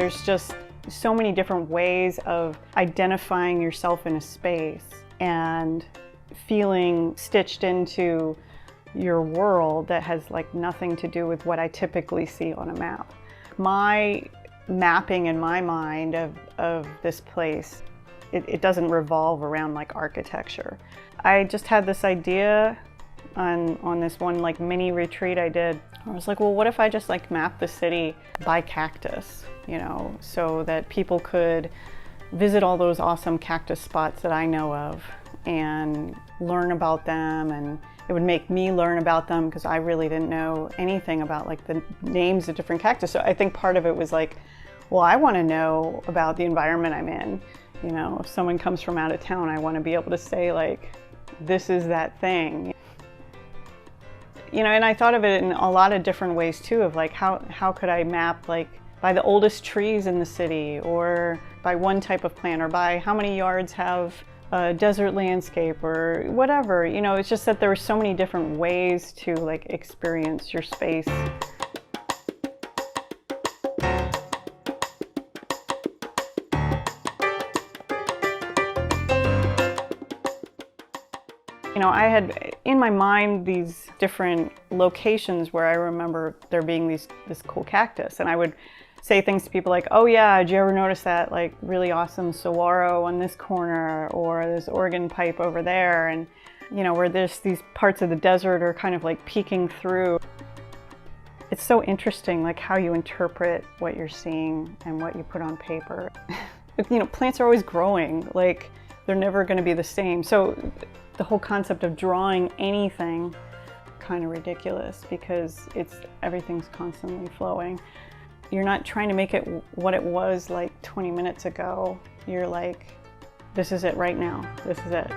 there's just so many different ways of identifying yourself in a space and feeling stitched into your world that has like nothing to do with what I typically see on a map. My mapping in my mind of this place, it doesn't revolve around like architecture. I just had this idea on this one like mini retreat I did. I was like, well, what if I just like map the city by cactus, you know, so that people could visit all those awesome cactus spots that I know of and learn about them, and it would make me learn about them because I really didn't know anything about like the names of different cactus. So I think part of it was like, well, I want to know about the environment I'm in. You know, if someone comes from out of town, I want to be able to say like, this is that thing. You know, and I thought of it in a lot of different ways too, of like how could I map like by the oldest trees in the city, or by one type of plant, or by how many yards have a desert landscape, or whatever. You know, it's just that there were so many different ways to like experience your space. You know, I had in my mind these different locations where I remember there being this cool cactus, and I would say things to people like, oh yeah, did you ever notice that like really awesome saguaro on this corner, or this Oregon pipe over there, and you know, where there's these parts of the desert are kind of like peeking through. It's so interesting like how you interpret what you're seeing and what you put on paper. You know, plants are always growing, like they're never going to be the same. So the whole concept of drawing anything, kind of ridiculous, because everything's constantly flowing. You're not trying to make it what it was like 20 minutes ago. You're like, this is it right now. This is it.